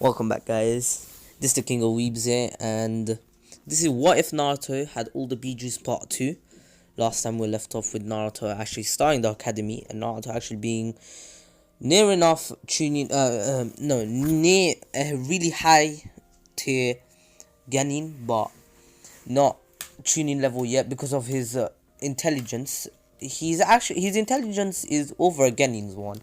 Welcome back, guys. This is the King of Weebs here, and this is what if Naruto had all the Bijuus part 2. Last time we left off with Naruto actually starting the academy, and Naruto actually being near enough tuning, near a really high tier Genin, but not tuning level yet because of his intelligence. His intelligence is over Genin's one.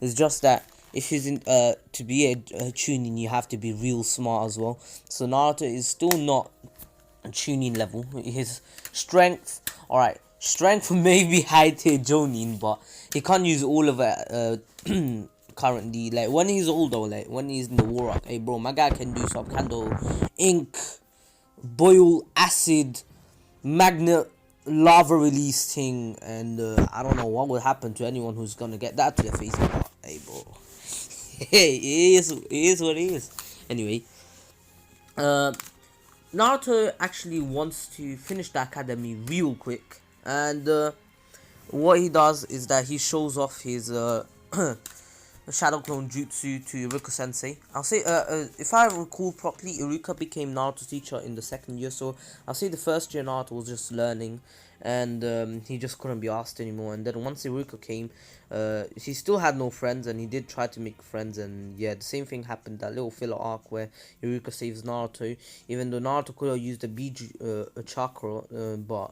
It's just that if he's to be a tuning, you have to be real smart as well. So Naruto is still not a tuning level. His strength, alright, strength may be high tier Jonin, but he can't use all of it currently. Like when he's older, like when he's in the war arc, hey bro, my guy can do some candle, ink, boil, acid, magnet, lava release thing, and I don't know what would happen to anyone who's gonna get that to their face. But hey bro, hey, it is what it is. Anyway, Naruto actually wants to finish the academy real quick, and what he does is that he shows off his Shadow Clone Jutsu to Iruka Sensei. I'll say, if I recall properly, Iruka became Naruto's teacher in the second year, so I'll say the first year Naruto was just learning, and he just couldn't be asked anymore. And then once Iruka came, he still had no friends, and he did try to make friends, and yeah, the same thing happened, that little filler arc where Iruka saves Naruto, even though Naruto could have used the Bijuu chakra, but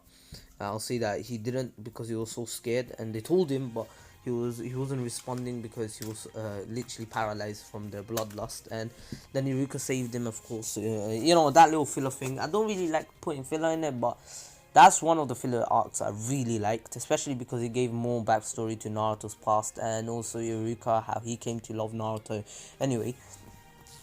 I'll say that he didn't because he was so scared, and they told him, but he wasn't responding because he was literally paralyzed from the bloodlust. And then Iruka saved him, of course. You know, that little filler thing. I don't really like putting filler in it, but that's one of the filler arcs I really liked, especially because it gave more backstory to Naruto's past, and also Iruka, how he came to love Naruto. Anyway,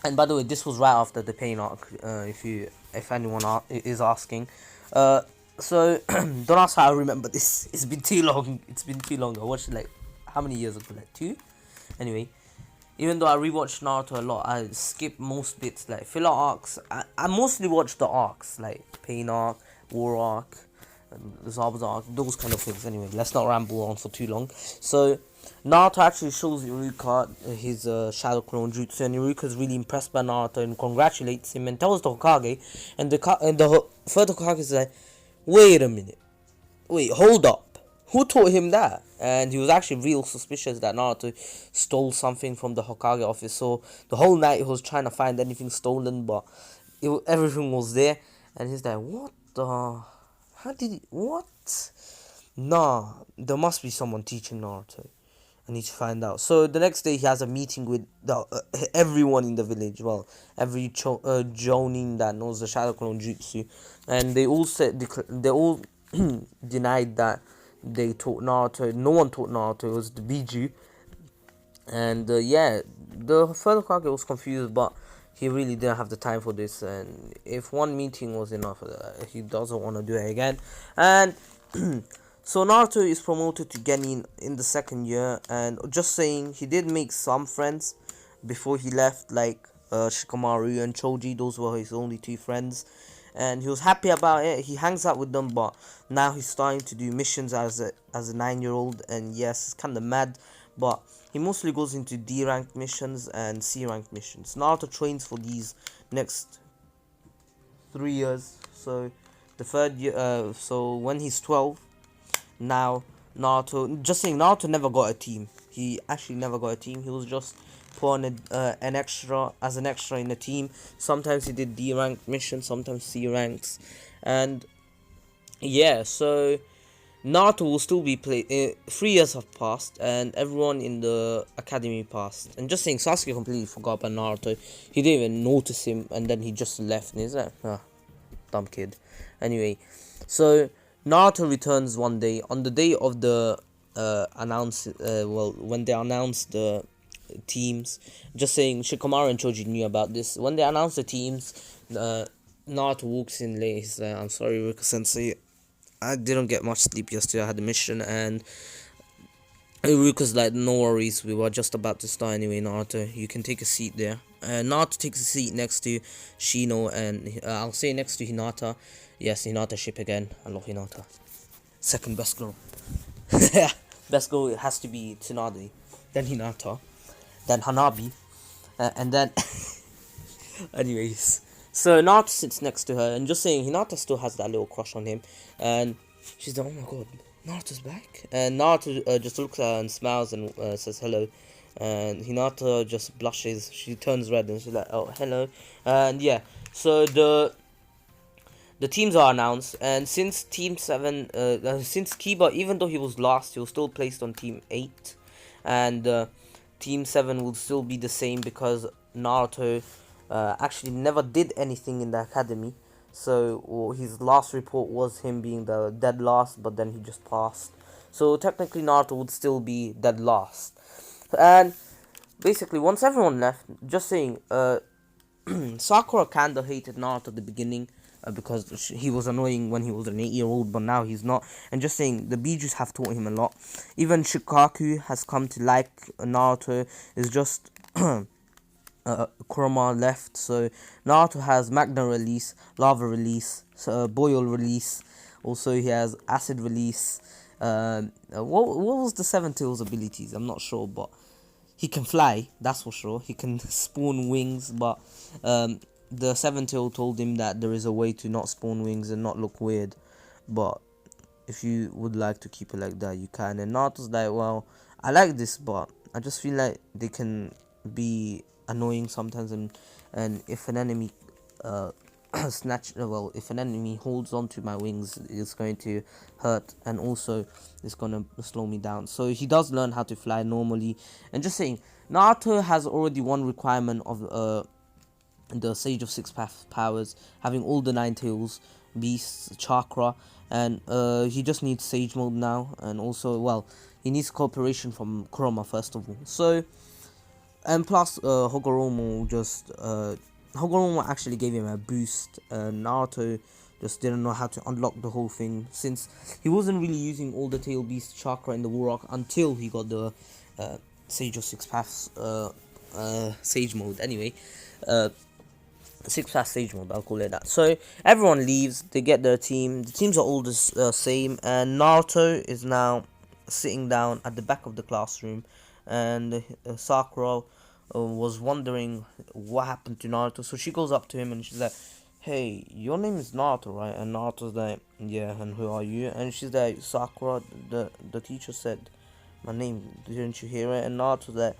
and by the way, this was right after the pain arc, if anyone is asking. So don't ask how I remember this. It's been too long. I watched it like how many years ago? Like 2. Anyway, even though I rewatched Naruto a lot, I skip most bits like filler arcs. I mostly watch the arcs like pain arc, war arc, and the Zabuza arc, those kind of things. Anyway, let's not ramble on for too long. So Naruto actually shows Iruka his Shadow Clone Jutsu, and Iruka's really impressed by Naruto and congratulates him and tells the Hokage, and the third Hokage is like, wait a minute, wait, hold up, who taught him that? And he was actually real suspicious that Naruto stole something from the Hokage office. So the whole night he was trying to find anything stolen, but everything was there. And he's like, what the? How did he? What? Nah, there must be someone teaching Naruto. I need to find out. So the next day he has a meeting with everyone in the village. Well, every Jonin that knows the Shadow Clone Jutsu, and they all denied that they taught Naruto. No one taught Naruto. It was the Bijuu, and yeah, the third Hokage was confused, but he really didn't have the time for this. And if one meeting was enough, he doesn't want to do it again. And so Naruto is promoted to Genin in the second year, and just saying, he did make some friends before he left, like Shikamaru and Choji. Those were his only 2 friends, and he was happy about it. He hangs out with them, but now he's starting to do missions as a 9-year-old, and yes, it's kind of mad, but he mostly goes into D ranked missions and C ranked missions. Naruto trains for these next 3 years. So the third year, so when he's 12. Now, Naruto never got a team. He actually never got a team. He was just put on an extra in a team. Sometimes he did D ranked missions, sometimes C ranks, and yeah. So Naruto will still be played. 3 years have passed, and everyone in the academy passed. And just saying, Sasuke completely forgot about Naruto. He didn't even notice him, and then he just left. And he's like, dumb kid. Anyway, so Naruto returns one day on the day of the when they announced the teams. Just saying, Shikamaru and Choji knew about this. When they announced the teams, Naruto walks in late. He's like, I'm sorry, Iruka Sensei, I didn't get much sleep yesterday. I had a mission. And Iruka's like, no worries, we were just about to start anyway, Naruto. You can take a seat there. Naruto takes a seat next to Shino, and I'll say next to Hinata. Yes, Hinata ship again. I love Hinata. Second best girl. Best girl has to be Tsunade, then Hinata, then Hanabi, and then Anyways, so Naruto sits next to her and just saying Hinata still has that little crush on him, and she's like, oh my god, Naruto's back, and Naruto just looks at her and smiles and says hello, and Hinata just blushes. She turns red and she's like, oh hello, and yeah, so the teams are announced, and since since Kiba, even though he was last, he was still placed on Team 8, and Team 7 will still be the same because Naruto actually never did anything in the academy. So his last report was him being the dead last, but then he just passed. So technically Naruto would still be dead last. And basically once everyone left, just saying, Sakura kinda hated Naruto at the beginning because he was annoying when he was an 8-year-old, but now he's not. And just saying, the Bijus have taught him a lot. Even Shikaku has come to like Naruto. It's just Kurama left, so Naruto has Magna release, Lava release, Boil release. Also, he has Acid release. What was the Seven Tails abilities? I'm not sure, but he can fly. That's for sure. He can spawn wings, but the Seven Tail told him that there is a way to not spawn wings and not look weird. But if you would like to keep it like that, you can. And Naruto's like, well, I like this, but I just feel like they can be annoying sometimes, and if an enemy if an enemy holds onto my wings, it's going to hurt, and also it's gonna slow me down. So he does learn how to fly normally. And just saying, Naruto has already one requirement of the Sage of Six Powers, having all the 9 tails, beasts, chakra, and he just needs Sage mode now, and also, well, he needs cooperation from Kurama first of all. So, and plus Hogoromo actually gave him a boost. Naruto just didn't know how to unlock the whole thing, since he wasn't really using all the tail beast chakra in the War Rock until he got the Sage of Six Paths Sage mode. Anyway, Six Paths Sage mode, I'll call it that. So everyone leaves, they get their team. The teams are all the same, and Naruto is now sitting down at the back of the classroom, and Sakura was wondering what happened to Naruto. So she goes up to him and she's like, hey, your name is Naruto, right? And Naruto's like, yeah, and who are you? And she's like, Sakura, the teacher said my name, didn't you hear it? And Naruto's like,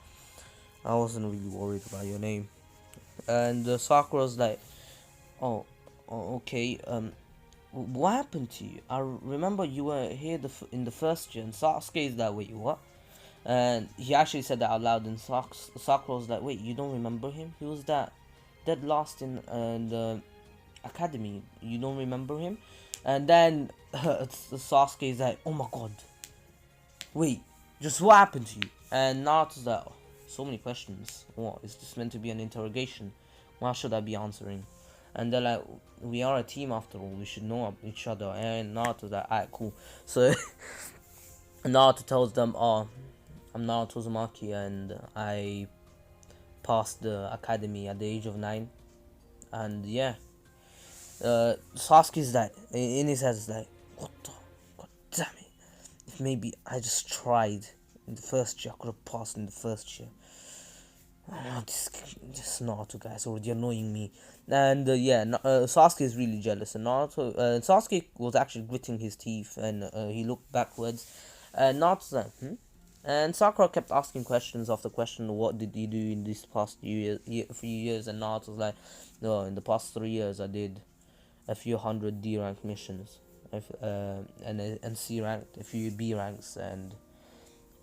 I wasn't really worried about your name. And Sakura's like, oh, okay, what happened to you? I remember you were here in the first year. And Sasuke is like, wait, what? And he actually said that out loud, and Sakura was like, wait, you don't remember him? He was that dead last in the academy. You don't remember him? And then Sasuke is like, oh my god, wait, just what happened to you? And Naruto's like, oh, so many questions. What, is this meant to be an interrogation? Why should I be answering? And they're like, we are a team after all, we should know each other. And Naruto's like, alright, cool. So Naruto tells them, oh, I'm Naruto Uzumaki, and I passed the academy at the age of 9. And yeah, Sasuke's like, in his head is like, what the, god damn it, if maybe I just tried in the first year, I could have passed in the first year. Oh, this Naruto guy is already annoying me. And yeah, Sasuke is really jealous, and Sasuke was actually gritting his teeth, and he looked backwards, and Naruto's like, And Sakura kept asking questions after question, what did you do in these past few years? And Naruto's like, no, in the past 3 years I did a few hundred D rank missions, and C ranked, a few B ranks, and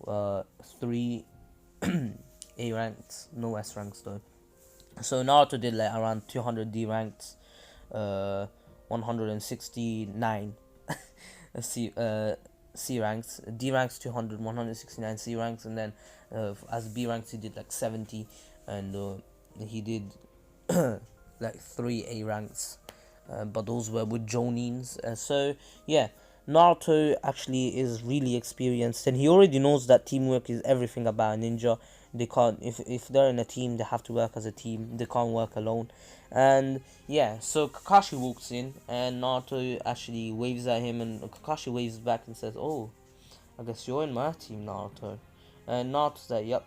3 A ranks, no S ranks though. So Naruto did like around 200 D ranks, 169 C ranks, D ranks 200, 169 C ranks, and then as B ranks he did like 70, and he did like 3 A ranks, but those were with Jonins. So yeah, Naruto actually is really experienced, and he already knows that teamwork is everything about a ninja. They can't, if they're in a team, they have to work as a team. They can't work alone. And yeah, so Kakashi walks in, and Naruto actually waves at him, and Kakashi waves back and says, oh, I guess you're in my team, Naruto. And Naruto's like, yep.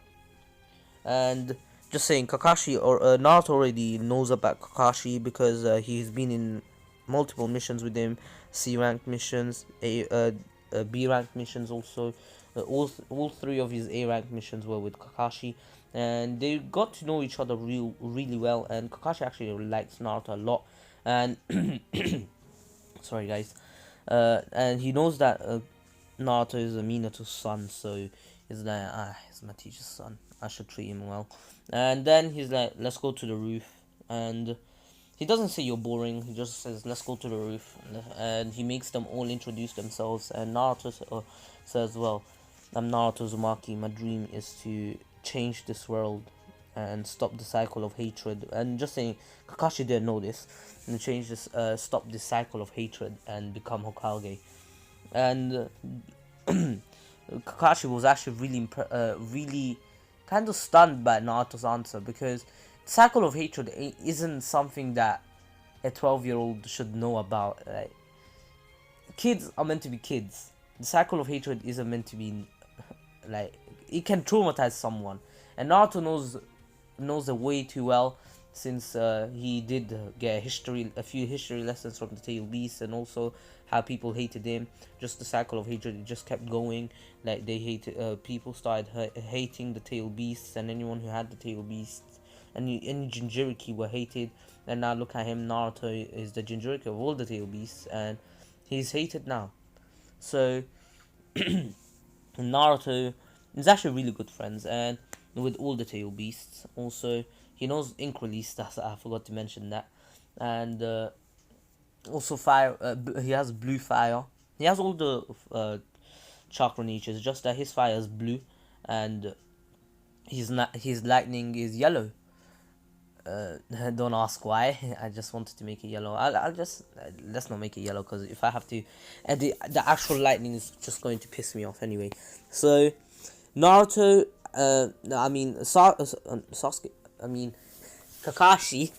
And just saying, Kakashi or Naruto already knows about Kakashi because he's been in multiple missions with him, C rank missions, B rank missions also. All three of his A rank missions were with Kakashi, and they got to know each other really well. And Kakashi actually likes Naruto a lot, and sorry guys, and he knows that Naruto is Minato's son, so he's like, he's my teacher's son, I should treat him well. And then he's like, let's go to the roof, and he doesn't say you're boring, he just says let's go to the roof, and he makes them all introduce themselves. And Naruto says, well, I'm Naruto Uzumaki, my dream is to change this world and stop the cycle of hatred. And just saying, Kakashi didn't know this, and change this, stop this cycle of hatred and become Hokage. And Kakashi was actually really kind of stunned by Naruto's answer, because the cycle of hatred isn't something that a 12-year-old should know about. Like, kids are meant to be kids. The cycle of hatred isn't meant to be like, it can traumatize someone, and Naruto knows it way too well, since he did get a few history lessons from the Tail Beast, and also how people hated him. Just the cycle of hatred, it just kept going. Like, they hated, people started hating the Tail Beasts, and anyone who had the Tail Beasts, and any Jinchuriki were hated. And now look at him, Naruto is the Jinchuriki of all the Tail Beasts, and he's hated now. So Naruto is actually really good friends and with all the Tail Beasts. Also, he knows Ink Release, I forgot to mention that. And also fire, he has blue fire. He has all the chakra natures, just that his fire is blue, and his lightning is yellow. Don't ask why. I just wanted to make it yellow. I'll just let's not make it yellow, because if I have to edit, the actual lightning is just going to piss me off anyway. So Naruto, Sasuke, Kakashi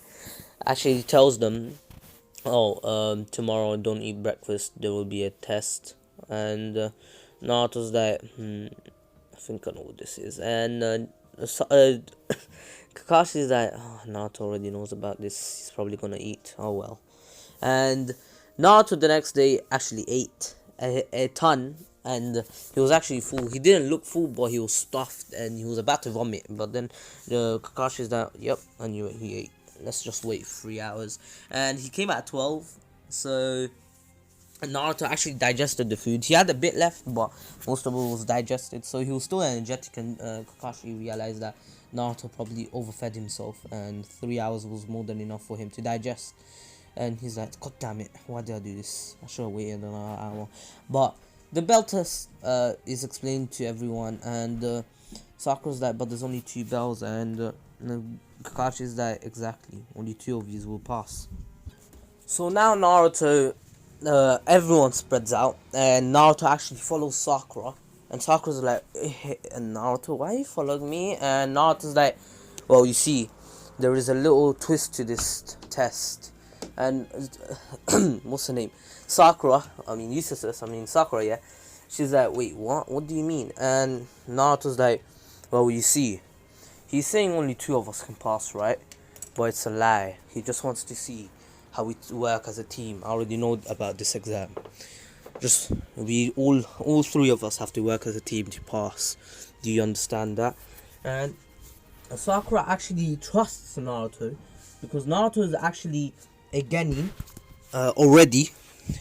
actually tells them, oh, tomorrow don't eat breakfast, there will be a test. And Naruto's like, I think I know what this is. And Kakashi's like, oh, Naruto already knows about this, he's probably gonna eat, oh well. And Naruto the next day actually ate a ton, and he was actually full. He didn't look full, but he was stuffed, and he was about to vomit. But then Kakashi's like, yep, I knew it, he ate. Let's just wait 3 hours. And he came at 12, so Naruto actually digested the food. He had a bit left, but most of it was digested, so he was still energetic. And Kakashi realized that Naruto probably overfed himself, and 3 hours was more than enough for him to digest. And he's like, god damn it, why did I do this? I should have waited another hour. But the bell test is explained to everyone, and Sakura's like, but there's only 2 bells. And Kakashi's like, exactly, only 2 of these will pass. So now Naruto, everyone spreads out, and Naruto actually follows Sakura. And Sakura's like, hey, Naruto, why you following me? And Naruto's like, well, you see, there is a little twist to this test. And what's her name? Sakura, Sakura, yeah. She's like, wait, what? What do you mean? And Naruto's like, well, you see, he's saying only 2 of us can pass, right? But it's a lie. He just wants to see how we work as a team. I already know about this exam. Just, we all 3 of us have to work as a team to pass. Do you understand that? And Sakura actually trusts Naruto, because Naruto is actually a genin already.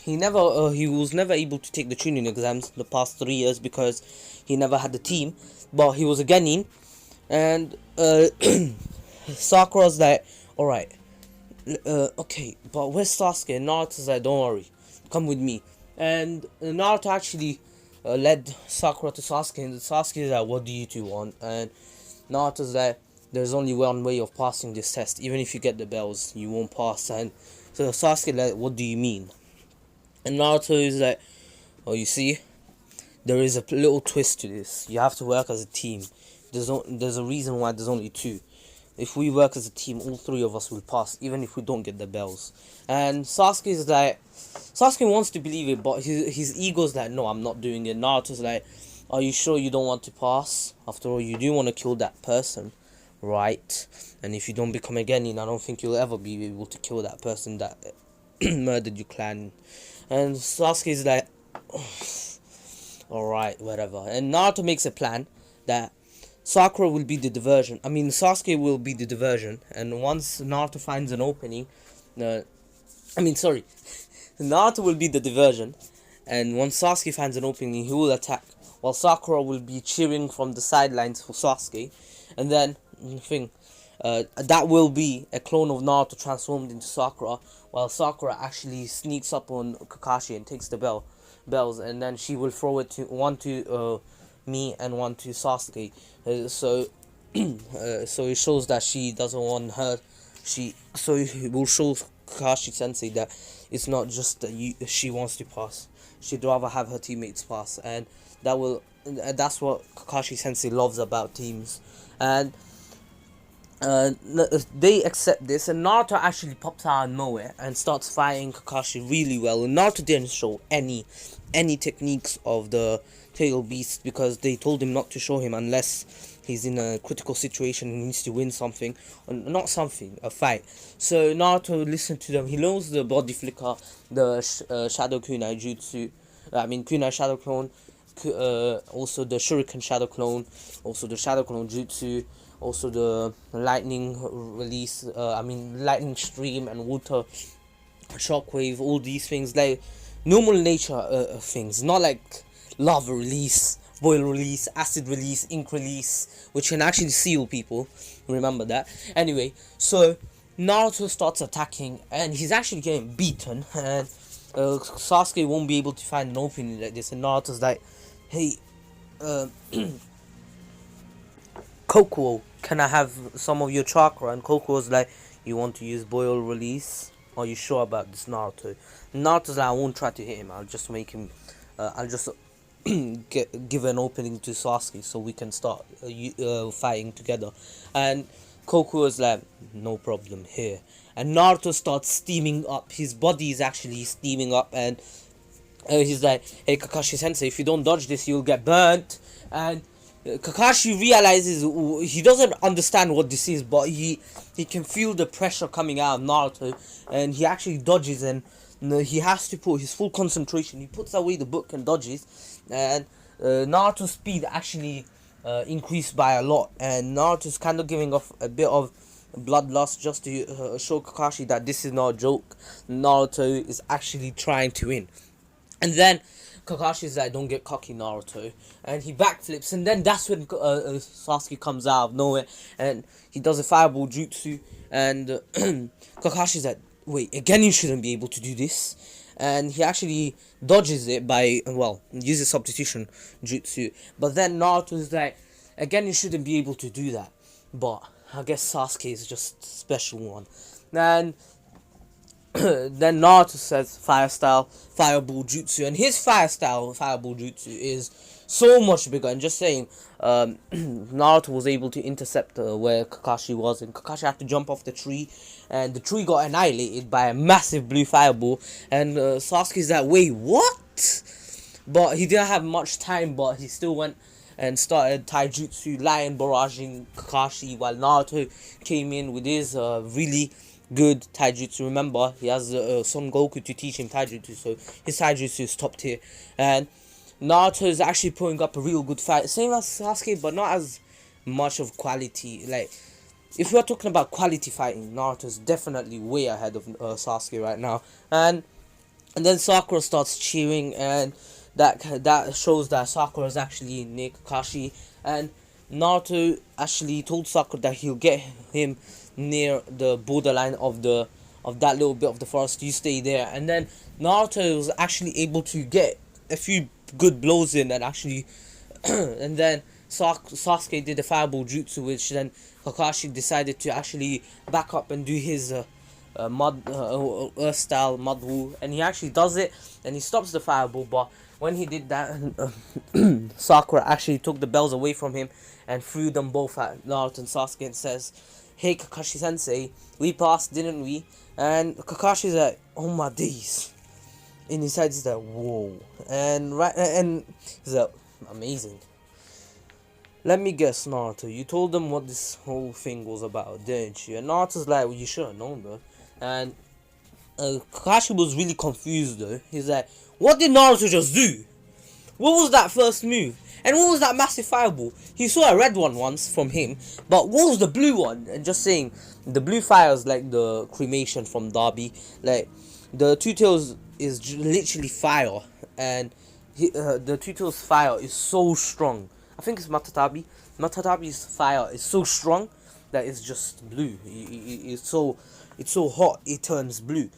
He was never able to take the Chunin exams the past 3 years because he never had the team, but he was a genin. And Sakura's like, alright, okay, but where's Sasuke? And Naruto's like, don't worry, come with me. And Naruto actually led Sakura to Sasuke, and Sasuke's like, what do you 2 want? And Naruto's like, there's only one way of passing this test. Even if you get the bells, you won't pass. And so Sasuke like, what do you mean? And Naruto is like, oh, you see, there is a little twist to this. You have to work as a team. There's a reason why there's only 2. If we work as a team, all 3 of us will pass, even if we don't get the bells. And Sasuke is like, Sasuke wants to believe it, but his ego's like, no, I'm not doing it. Naruto's like, are you sure you don't want to pass? After all, you do want to kill that person. right? And if you don't become a genin, I don't think you'll ever be able to kill that person that murdered your clan. And Sasuke's like, alright, whatever. And Naruto makes a plan that Sakura will be the diversion. I mean, Sasuke will be the diversion. And once Naruto finds an opening, Naruto will be the diversion. And once Sasuke finds an opening, he will attack. While Sakura will be cheering from the sidelines for Sasuke. And then, that will be a clone of Naruto transformed into Sakura. While Sakura actually sneaks up on Kakashi and takes the bells. And then she will throw it to one to me and one to Sasuke. So it shows that she doesn't want her. So it will show Kakashi Sensei that it's not just that she wants to pass. She'd rather have her teammates pass, and that's what Kakashi Sensei loves about teams. And they accept this, and Naruto actually pops out of nowhere and starts fighting Kakashi really well. And Naruto didn't show any techniques of the tail beast because they told him not to show him unless he's in a critical situation and needs to win something, or not something, a fight. So Naruto listened to them. He knows the body flicker, the shadow kunai jutsu, kunai shadow clone, also the shuriken shadow clone, also the shadow clone jutsu, also the lightning release, lightning stream and water shockwave, all these things, like normal nature things, not like lava release, boil release, acid release, ink release, which can actually seal people. Remember that. Anyway, so Naruto starts attacking, and he's actually getting beaten, and Sasuke won't be able to find an opening like this, and Naruto's like, hey, Kokuo, can I have some of your chakra? And Kokuo's like, you want to use boil release? Are you sure about this, Naruto? Naruto's like, I won't try to hit him. I'll just make him, I'll just give an opening to Sasuke so we can start fighting together. And Kokuo's like, no problem here. And Naruto starts steaming up. His body is actually steaming up, and he's like, hey Kakashi Sensei, if you don't dodge this, you'll get burnt. And Kakashi realizes he doesn't understand what this is, but he can feel the pressure coming out of Naruto, and he actually dodges, and he has to put his full concentration. He puts away the book and dodges, and Naruto's speed actually increased by a lot, and Naruto's kind of giving off a bit of blood loss just to show Kakashi that this is not a joke. Naruto is actually trying to win. And then Kakashi's like, don't get cocky, Naruto, and he backflips, and then that's when Sasuke comes out of nowhere, and he does a fireball jutsu, and Kakashi's like, wait, again you shouldn't be able to do this, and he actually dodges it by, uses substitution jutsu, but then Naruto's like, again you shouldn't be able to do that, but I guess Sasuke is just a special one. And then Naruto says fire style fireball jutsu, and his fire style fireball jutsu is so much bigger. And just saying, Naruto was able to intercept where Kakashi was, and Kakashi had to jump off the tree, and the tree got annihilated by a massive blue fireball. And Sasuke's like, wait, what? But he didn't have much time, but he still went and started taijutsu, lion barraging Kakashi, while Naruto came in with his really good taijutsu. Remember, he has Son Goku to teach him taijutsu, so his taijutsu is top tier. And Naruto is actually putting up a real good fight, same as Sasuke, but not as much of quality. Like, if we're talking about quality fighting, Naruto is definitely way ahead of Sasuke right now. And then Sakura starts cheering, and that shows that Sakura is actually near Kakashi, and Naruto actually told Sakura that he'll get him near the borderline of that little bit of the forest. You stay there. And then Naruto was actually able to get a few good blows in, and actually and then Sasuke did the fireball jutsu, which then Kakashi decided to actually back up and do his earth style mud wall, and he actually does it, and he stops the fireball. But when he did that, Sakura actually took the bells away from him and threw them both at Naruto and Sasuke, and says, hey Kakashi Sensei, we passed, didn't we? And Kakashi's like, oh my days. And his head is like, whoa. And he's like, amazing. let me guess, Naruto, you told them what this whole thing was about, didn't you? And Naruto's like, well, you should have known, though. And Kakashi was really confused, though. He's like, what did Naruto just do? What was that first move? And what was that massive fireball? He saw a red one once from him, but what was the blue one? And just saying, the blue fire is like the cremation from Darby. Like, the Two Tails is literally fire, and the Two Tails fire is so strong. I think it's Matatabi. Matatabi's fire is so strong that it's just blue. It's so hot it turns blue.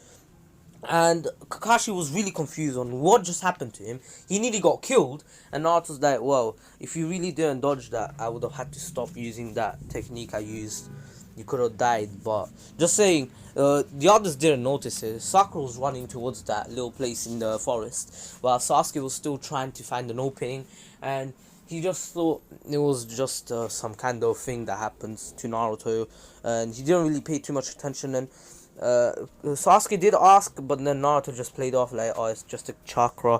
And Kakashi was really confused on what just happened to him. He nearly got killed, and Naruto's like, well, if you really didn't dodge that, I would have had to stop using that technique I used. You could have died. But just saying, the others didn't notice it. Sakura was running towards that little place in the forest, while Sasuke was still trying to find an opening, and he just thought it was just some kind of thing that happens to Naruto, and he didn't really pay too much attention. And Sasuke did ask, but then Naruto just played off like, oh, it's just a chakra,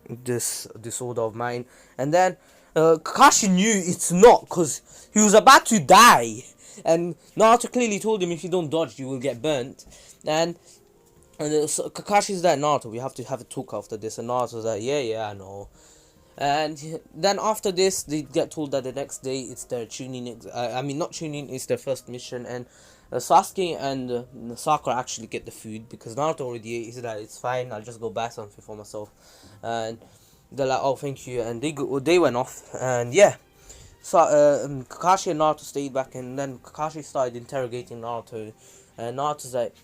this disorder of mine. And then Kakashi knew it's not, because he was about to die, and Naruto clearly told him, if you don't dodge, you will get burnt. And so Kakashi's like, Naruto, we have to have a talk after this. And Naruto's like, yeah, I know. And then after this, they get told that the next day it's their not tuning, it's their first mission. And Sasuke and Sakura actually get the food, because Naruto already ate. He's like, it's fine, I'll just go buy something for myself. And they're like, oh, thank you. And they went off. And yeah, so Kakashi and Naruto stayed back, and then Kakashi started interrogating Naruto. And Naruto's like,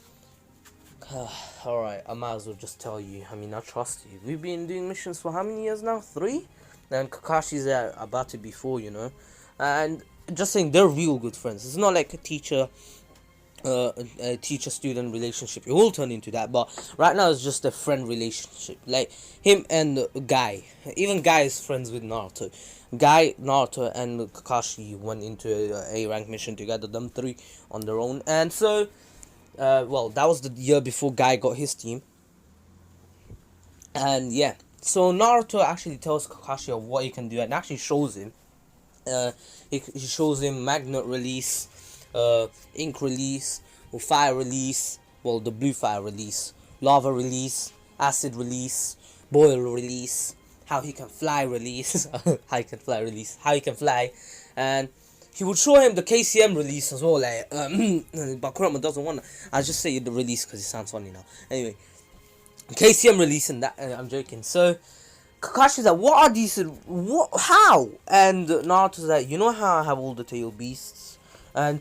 alright, I might as well just tell you. I mean, I trust you. We've been doing missions for how many years now? 3? And Kakashi's about to be 4, you know. And just saying, they're real good friends. It's not like a teacher-student relationship. It will turn into that, but right now it's just a friend relationship. Like him and Guy. Even Guy is friends with Naruto. Guy, Naruto, and Kakashi went into a rank mission together. Them 3 on their own. And so, well, that was the year before Guy got his team. And yeah, so Naruto actually tells Kakashi of what he can do, and actually shows him. He shows him magnet release, ink release, or fire release, well, the blue fire release, lava release, acid release, boil release, how he can fly release, how he can fly, and he would show him the KCM release as well, like, but Kurama doesn't want to. I'll just say the release because it sounds funny now. Anyway, KCM release, and that, I'm joking. So Kakashi's like, what are these, how? And Naruto's like, you know how I have all the tail beasts? And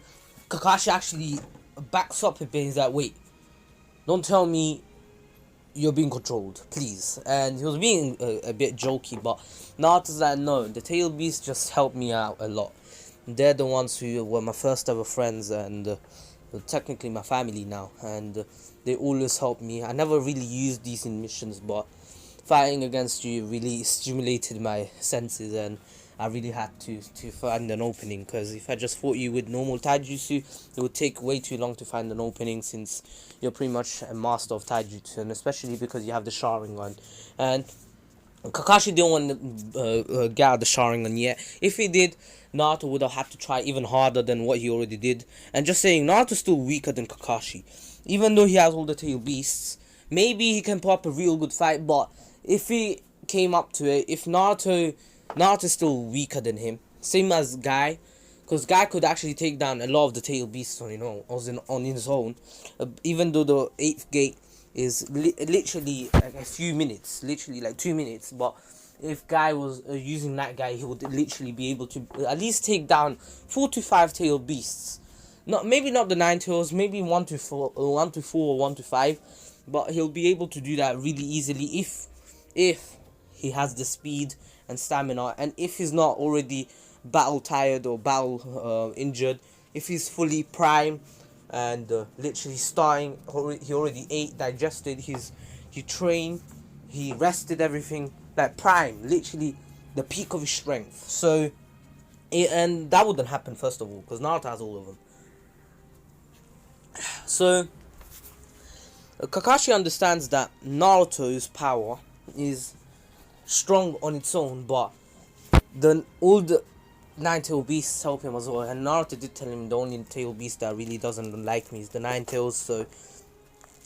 Kakashi actually backs up a bit. He's like, wait, don't tell me you're being controlled, please. And he was being a bit jokey, but Naruto's like, no, the tail beasts just helped me out a lot. They're the ones who were my first ever friends, and technically my family now, and they always helped me. I never really used these in missions, but fighting against you really stimulated my senses, and I really had to find an opening, because if I just fought you with normal taijutsu, it would take way too long to find an opening, since you're pretty much a master of taijutsu, and especially because you have the Sharingan. And Kakashi didn't want to get out the Sharingan yet. If he did, Naruto would have had to try even harder than what he already did. And just saying, Naruto's still weaker than Kakashi. Even though he has all the tail beasts, maybe he can put up a real good fight, but if he came up to it, if Naruto's still weaker than him. Same as Guy, because Guy could actually take down a lot of the tail beasts on his own. Even though the 8th gate is literally like a few minutes, literally like 2 minutes, but if Guy was using that guy, he would literally be able to at least take down 4 to 5 tail beasts. Maybe not the 9 tails, maybe 1 to 4 or 1 to 5, but he'll be able to do that really easily if he has the speed and stamina, and if he's not already battle tired or battle injured, if he's fully prime and literally starting, he already ate, digested, he trained, he rested everything, like prime, literally the peak of his strength. So, and that wouldn't happen first of all, because Naruto has all of them. So Kakashi understands that Naruto's power is strong on its own, but then all the Nine-tailed beasts help him as well, and Naruto did tell him the only tailed beast that really doesn't like me is the Nine-Tails, so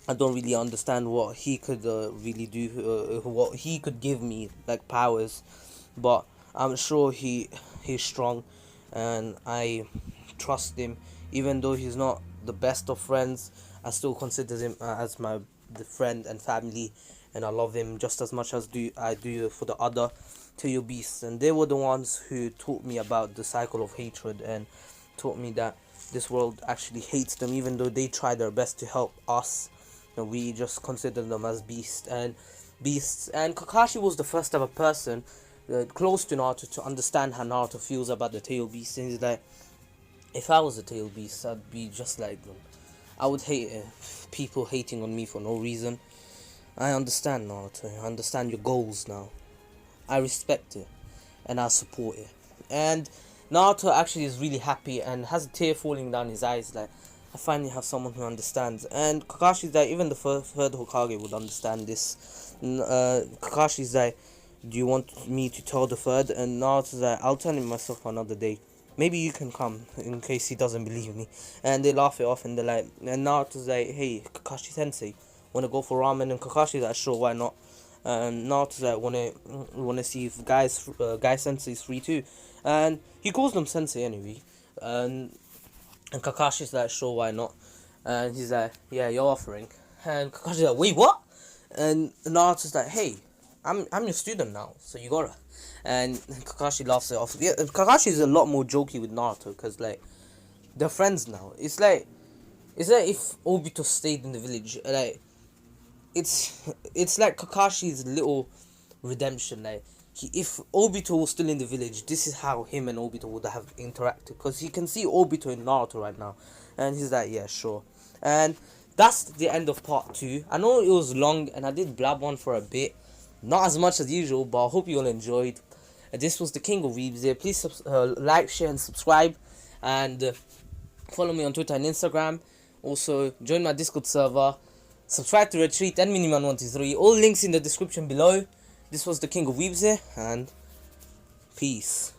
I don't really understand what he could really do, what he could give me, like powers, but I'm sure he's strong, and I trust him, even though he's not the best of friends. I still consider him as my friend and family, and I love him just as much as I do for the other tailed beasts, and they were the ones who taught me about the cycle of hatred and taught me that this world actually hates them, even though they try their best to help us. And we just consider them as beasts. And Kakashi was the first ever person close to Naruto to understand how Naruto feels about the tailed beast. And he's like, if I was a tailed beast, I'd be just like them. I would hate people hating on me for no reason. I understand, Naruto. I understand your goals now. I respect it, and I support it. And Naruto actually is really happy and has a tear falling down his eyes, like, I finally have someone who understands. And Kakashi's like, even the third Hokage would understand this. Kakashi's like, do you want me to tell the third? And Naruto's like, I'll tell him myself another day. Maybe you can come, in case he doesn't believe me. And they laugh it off, and they're like, and Naruto's like, hey, Kakashi Sensei, wanna go for ramen? And Kakashi's like, sure, why not? And Naruto's like, wanna see if Guy Sensei is free too, and he calls them Sensei anyway. And Kakashi's like, sure, why not? And he's like, yeah, you're offering. And Kakashi's like, wait, what? And Naruto's like, hey, I'm your student now, so you gotta. And Kakashi laughs it off. Yeah, Kakashi's a lot more jokey with Naruto, because like they're friends now. It's like if Obito stayed in the village, like. It's like Kakashi's little redemption. Like, if Obito was still in the village, this is how him and Obito would have interacted. Because he can see Obito in Naruto right now. And he's like, yeah, sure. And that's the end of part 2. I know it was long, and I did blab on for a bit. Not as much as usual, but I hope you all enjoyed. This was the King of Weebs. Please like, share, and subscribe. And follow me on Twitter and Instagram. Also, join my Discord server. Subscribe to Retreat and Miniman123. All links in the description below. This was the King of Weebs here, and peace.